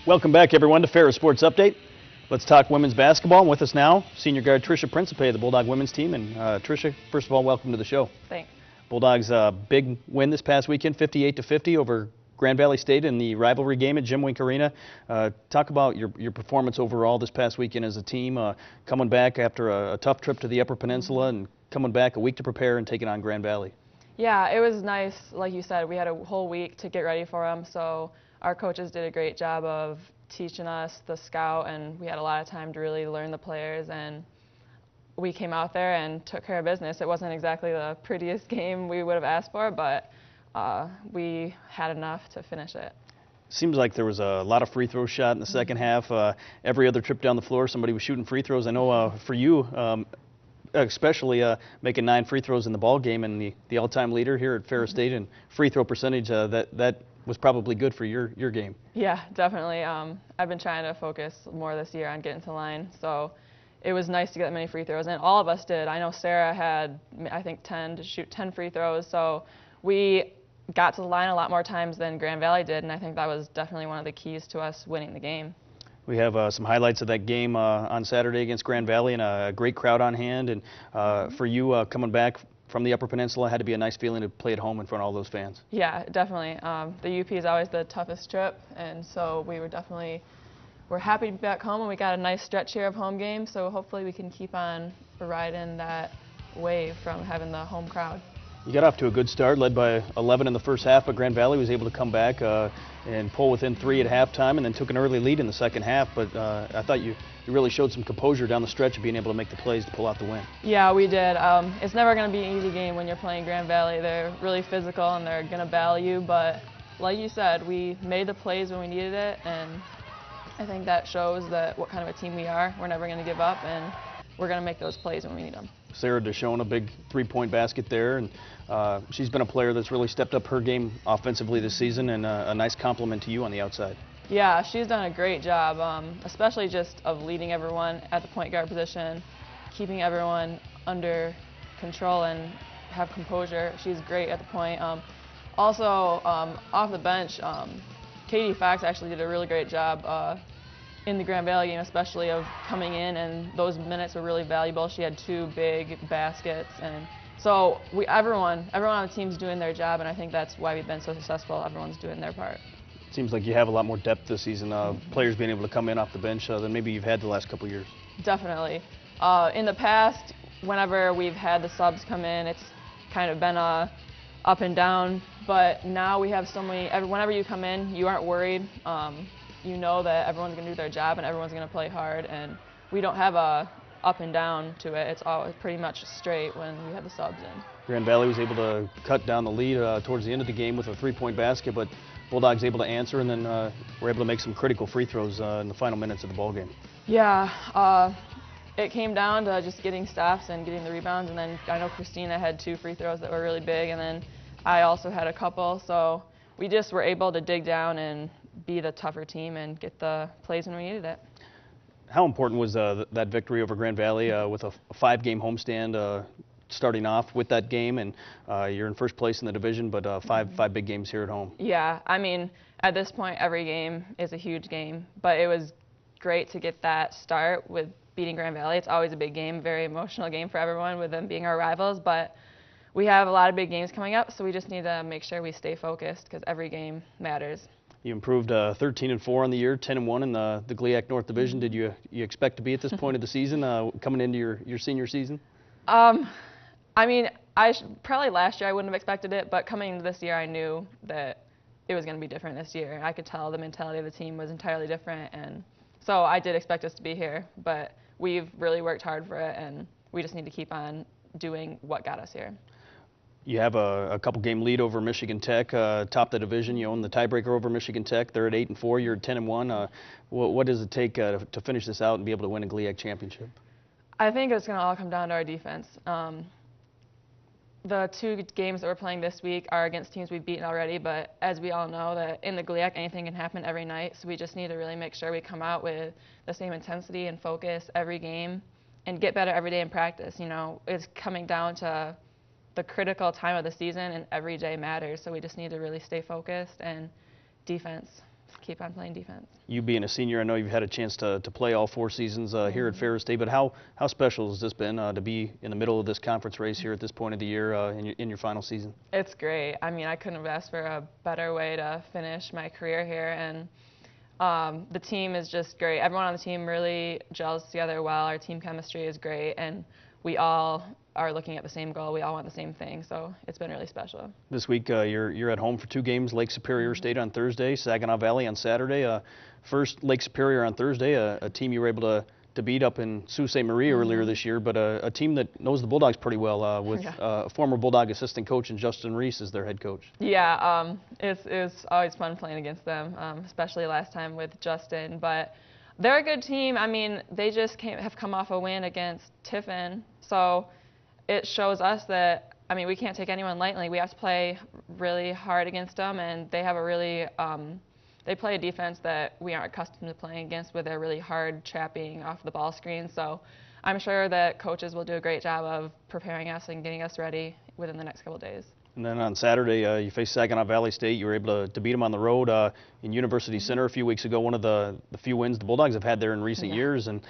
Welcome back, everyone, to Ferris Sports Update. Let's talk women's basketball. And with us now, senior guard Tricia Principe of the Bulldog women's team. And Tricia, first of all, welcome to the show. Thanks. Bulldogs big win this past weekend, 58-50 over Grand Valley State in the rivalry game at Jim Wink Arena. Talk about your performance overall this past weekend as a team, coming back after a tough trip to the Upper Peninsula and coming back a week to prepare and taking on Grand Valley. Yeah, it was nice. Like you said, we had a whole week to get ready for them, so our coaches did a great job of teaching us the scout, and we had a lot of time to really learn the players, and we came out there and took care of business. It wasn't exactly the prettiest game we would have asked for, but we had enough to finish it. Seems like there was a lot of free throws shot in the second half. Every other trip down the floor, somebody was shooting free throws. I know for you, especially making 9 free throws in the ball game, and the all-time leader here at Ferris State in free throw percentage, that was probably good for your game. Yeah, definitely. I've been trying to focus more this year on getting to the line, so it was nice to get that many free throws, and all of us did. I know Sarah had, I think, 10 to shoot 10 free throws, so we got to the line a lot more times than Grand Valley did, and I think that was definitely one of the keys to us winning the game. We have some highlights of that game on Saturday against Grand Valley, and a great crowd on hand. And for you, coming back from the Upper Peninsula, had to be a nice feeling to play at home in front of all those fans. Yeah, definitely. The UP is always the toughest trip, and so we're happy to be back home, and we got a nice stretch here of home games, so hopefully we can keep on riding that wave from having the home crowd. You got off to a good start, led by 11 in the first half, but Grand Valley was able to come back and pull within 3 at halftime, and then took an early lead in the second half. But I thought you really showed some composure down the stretch of being able to make the plays to pull out the win. Yeah, we did. It's never going to be an easy game when you're playing Grand Valley. They're really physical, and they're going to battle you. But like you said, we made the plays when we needed it, and I think that shows that what kind of a team we are. We're never going to give up, and we're going to make those plays when we need them. Sarah Deshone, a big 3-point basket there, and she's been a player that's really stepped up her game offensively this season, and a nice compliment to you on the outside. Yeah, she's done a great job, especially just of leading everyone at the point guard position, keeping everyone under control and have composure. She's great at the point. Also, off the bench, Katie Fox actually did a really great job in the Grand Valley game, especially of coming in, and those minutes were really valuable. She had 2 big baskets, and so everyone on the team's doing their job, and I think that's why we've been so successful. Everyone's doing their part. Seems like you have a lot more depth this season, players being able to come in off the bench than maybe you've had the last couple of years. Definitely. In the past, whenever we've had the subs come in, it's kind of been up and down, but now we have so many, whenever you come in, you aren't worried. You know that everyone's going to do their job and everyone's going to play hard, and we don't have a up and down to it. It's all pretty much straight when we have the subs in. Grand Valley was able to cut down the lead towards the end of the game with a 3-point basket, but Bulldogs able to answer, and then were able to make some critical free throws in the final minutes of the ball game. Yeah, it came down to just getting stops and getting the rebounds, and then I know Christina had 2 free throws that were really big, and then I also had a couple, so we just were able to dig down and be the tougher team and get the plays when we needed it. How important was that victory over Grand Valley with a 5-game homestand starting off with that game, and you're in first place in the division, but five big games here at home? Yeah, I mean, at this point, every game is a huge game, but it was great to get that start with beating Grand Valley. It's always a big game, very emotional game for everyone with them being our rivals, but we have a lot of big games coming up, so we just need to make sure we stay focused because every game matters. You improved 13-4 on the year, 10-1 in the GLIAC North Division. Did you expect to be at this point of the season, coming into your senior season? I mean, probably last year I wouldn't have expected it, but coming into this year I knew that it was going to be different this year. I could tell the mentality of the team was entirely different, and so I did expect us to be here, but we've really worked hard for it, and we just need to keep on doing what got us here. You have a couple-game lead over Michigan Tech, top the division. You own the tiebreaker over Michigan Tech. They're at 8-4. You're at 10-1. What does it take to finish this out and be able to win a GLIAC championship? I think it's going to all come down to our defense. The 2 games that we're playing this week are against teams we've beaten already, but as we all know, that in the GLIAC anything can happen every night. So we just need to really make sure we come out with the same intensity and focus every game, and get better every day in practice. You know, it's coming down to the critical time of the season, and every day matters, so we just need to really stay focused and defense. keep on playing defense. You being a senior, I know you've had a chance to play all 4 seasons here at Ferris State, but how special has this been to be in the middle of this conference race here at this point of the year in your final season? It's great. I mean, I couldn't have asked for a better way to finish my career here, and the team is just great. Everyone on the team really gels together well. Our team chemistry is great, and we all are looking at the same goal. We all want the same thing, so it's been really special. This week you're at home for 2 games, Lake Superior State on Thursday, Saginaw Valley on Saturday. First Lake Superior on Thursday, a team you were able to beat up in Sault Ste. Marie earlier this year, but a team that knows the Bulldogs pretty well with former Bulldog assistant coach and Justin Reese as their head coach. Yeah, it's always fun playing against them, especially last time with Justin. But they're a good team. I mean, they just have come off a win against Tiffin, so it shows us that, I mean, we can't take anyone lightly. We have to play really hard against them, and they have a really they play a defense that we aren't accustomed to playing against, with their really hard trapping off the ball screen. So I'm sure that coaches will do a great job of preparing us and getting us ready within the next couple of days. And then on Saturday, you faced Saginaw Valley State. You were able to beat them on the road in University Center a few weeks ago, one of the few wins the Bulldogs have had there in recent years. And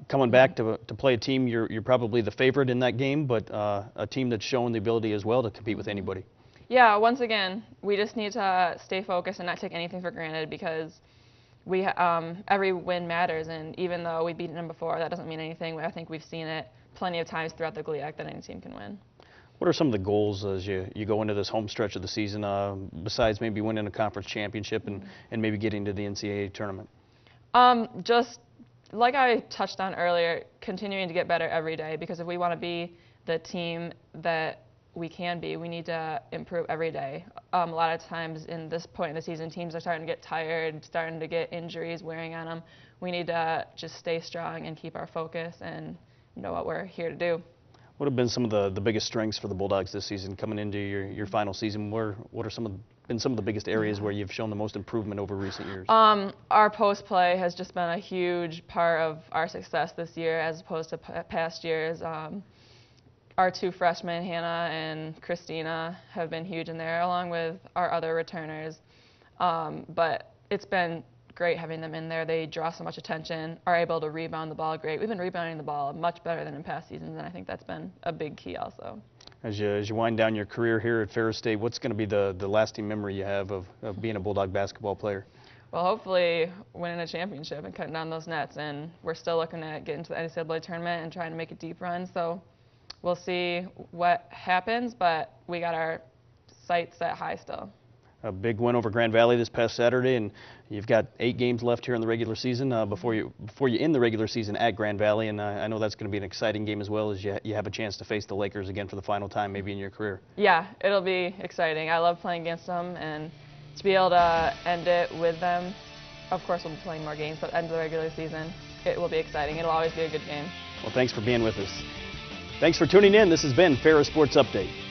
coming back to play a team, you're probably the favorite in that game, but a team that's shown the ability as well to compete with anybody. Yeah, once again, we just need to stay focused and not take anything for granted, because every win matters, and even though we've beaten them before, that doesn't mean anything. I think we've seen it plenty of times throughout the GLIAC that any team can win. What are some of the goals as you go into this home stretch of the season, besides maybe winning a conference championship and maybe getting to the NCAA tournament? Just like I touched on earlier, continuing to get better every day, because if we want to be the team that we can be, we need to improve every day. A lot of times in this point in the season, teams are starting to get tired, starting to get injuries wearing on them. We need to just stay strong and keep our focus and know what we're here to do. What have been some of the biggest strengths for the Bulldogs this season coming into your final season? What are been some of the biggest areas where you've shown the most improvement over recent years? Our post play has just been a huge part of our success this year as opposed to past years. Our 2 freshmen, Hannah and Christina, have been huge in there, along with our other returners. But it's been great having them in there. They draw so much attention, are able to rebound the ball great. We've been rebounding the ball much better than in past seasons, and I think that's been a big key also. As you wind down your career here at Ferris State, what's going to be the lasting memory you have of being a Bulldog basketball player? Well, hopefully winning a championship and cutting down those nets. And we're still looking at getting to the NCAA tournament and trying to make a deep run. So we'll see what happens, but we got our sights set high still. A big win over Grand Valley this past Saturday, and you've got 8 games left here in the regular season before you end the regular season at Grand Valley, and I know that's going to be an exciting game as well, as you have a chance to face the Lakers again for the final time maybe in your career. Yeah, it'll be exciting. I love playing against them, and to be able to end it with them, of course we'll be playing more games, but end the regular season, it will be exciting. It'll always be a good game. Well, thanks for being with us. Thanks for tuning in. This has been Ferris Sports Update.